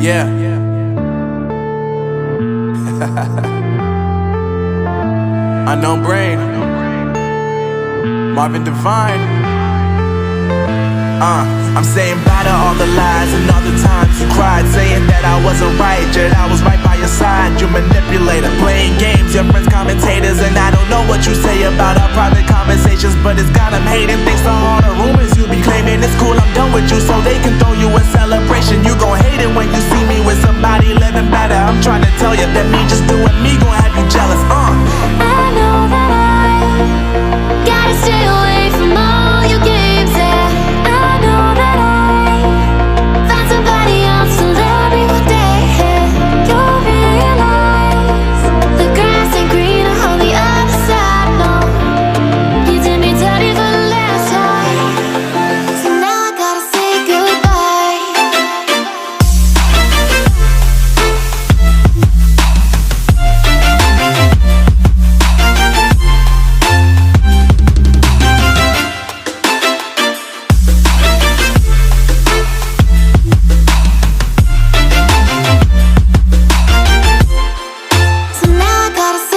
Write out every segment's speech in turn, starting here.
Yeah. Unknown Brain, Marvin Divine. I'm saying bye to all the lies and all the times you cried, saying that I wasn't right, yet I was right by your side. You manipulator, playing games, your friends commentators, and I don't know what you say about our private conversations, but it's got them hating. Thanks to all the rumors you be claiming. It's cool, I'm done with you, so they can throw you a celebration. You gon' hate it when you see me with somebody living better. I'm trying to tell you that me just doing me gon' have you jealous. I know that I gotta stay away from all your games, yeah. I know that I find somebody else to love me one day, yeah. You'll realize the grass ain't greener on the other side, no. You did me dirty for the last time, so now I gotta say goodbye. So now I gotta say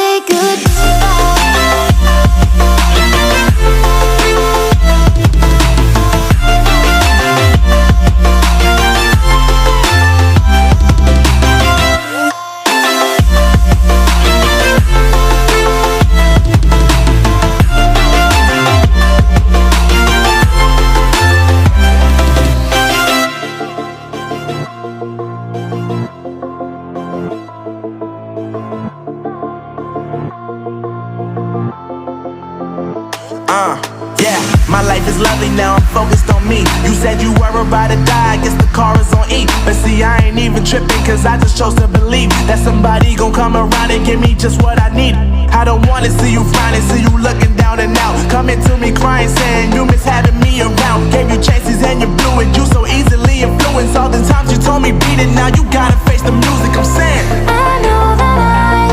Yeah, my life is lovely now, I'm focused on me. You said you were about to die, I guess the car is on E. But see, I ain't even tripping, cause I just chose to believe that somebody gon' come around and give me just what I need. I don't wanna see you frowning, see you looking down and out, coming to me crying, saying you miss having me around. Gave you chances and you blew it, you so easily influenced. All the times you told me beat it, now you gotta face the music. I'm saying I know that I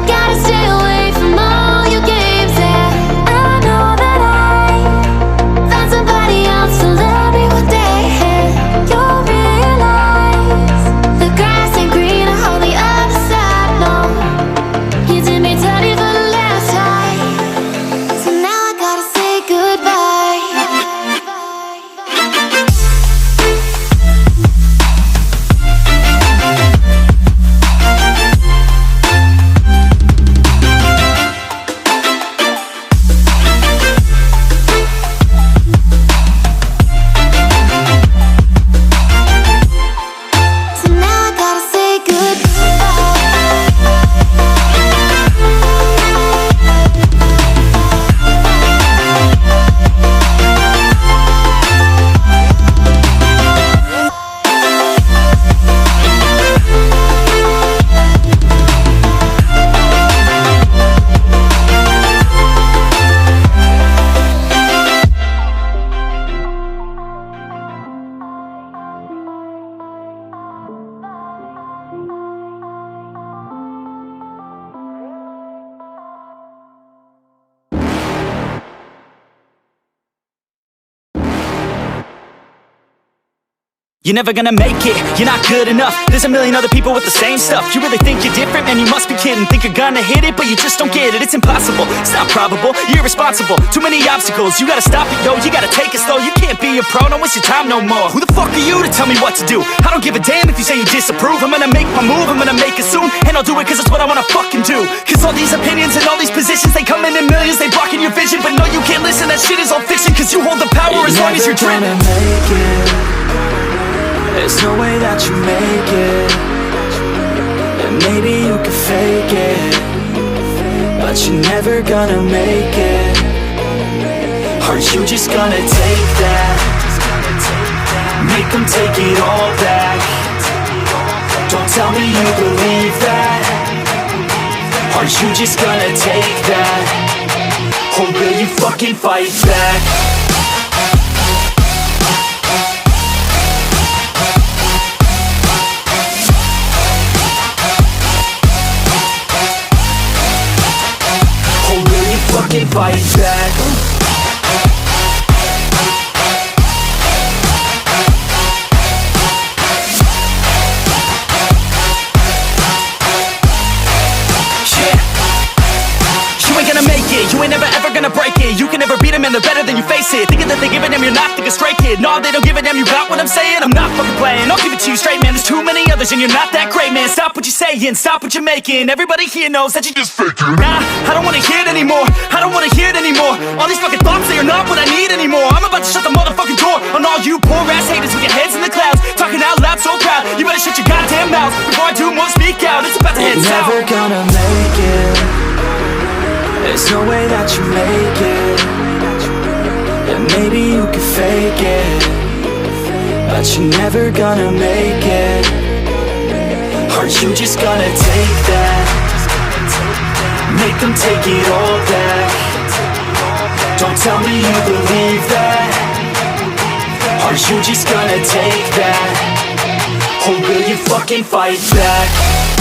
gotta stay away from all your games, yeah. I know that I found somebody else to love me one day, yeah. You'll realize the grass ain't greener on the other side, no. You did me dirty for the last time, so now I gotta say goodbye. So now I gotta say You're never gonna make it, you're not good enough. There's a million other people with the same stuff. You really think you're different? Man, you must be kidding. Think you're gonna hit it, but you just don't get it. It's impossible, it's not probable, you're irresponsible. Too many obstacles, you gotta stop it, yo. You gotta take it slow, you can't be a pro. Don't waste your time no more. Who the fuck are you to tell me what to do? I don't give a damn if you say you disapprove. I'm gonna make my move, I'm gonna make it soon. And I'll do it cause it's what I wanna fucking do. Cause all these opinions and all these positions, they come in millions, they blocking your vision. But no, you can't listen, that shit is all fiction. Cause you hold the power as long as you're dreaming. Make it. There's no way that you make it. And maybe you can fake it, but you're never gonna make it. Are you just gonna take that? Make them take it all back. Don't tell me you believe that. Are you just gonna take that? Or will you fucking fight back? Fucking fight back. you can never beat them and they're better than you face it. Thinking that they give a damn, you're not, think a stray kid. No, they don't give a damn, you got what I'm saying? I'm not fucking playing, I'll give it to you straight, man. There's too many others and you're not that great, man. Stop what you're saying, stop what you're making. Everybody here knows that you just faking. Nah, I don't wanna hear it anymore, I don't wanna hear it anymore. All these fucking thoughts, they are not what I need anymore. I'm about to shut the motherfucking door on all you poor ass haters with your heads in the clouds, talking out loud so proud. You better shut your goddamn mouth before I do more speak out. It's about to head south. Never gonna make it. There's no way that you make it. And maybe you can fake it, but you're never gonna make it. Are you just gonna take that? Make them take it all back. Don't tell me you believe that. Are you just gonna take that? Or will you fucking fight back?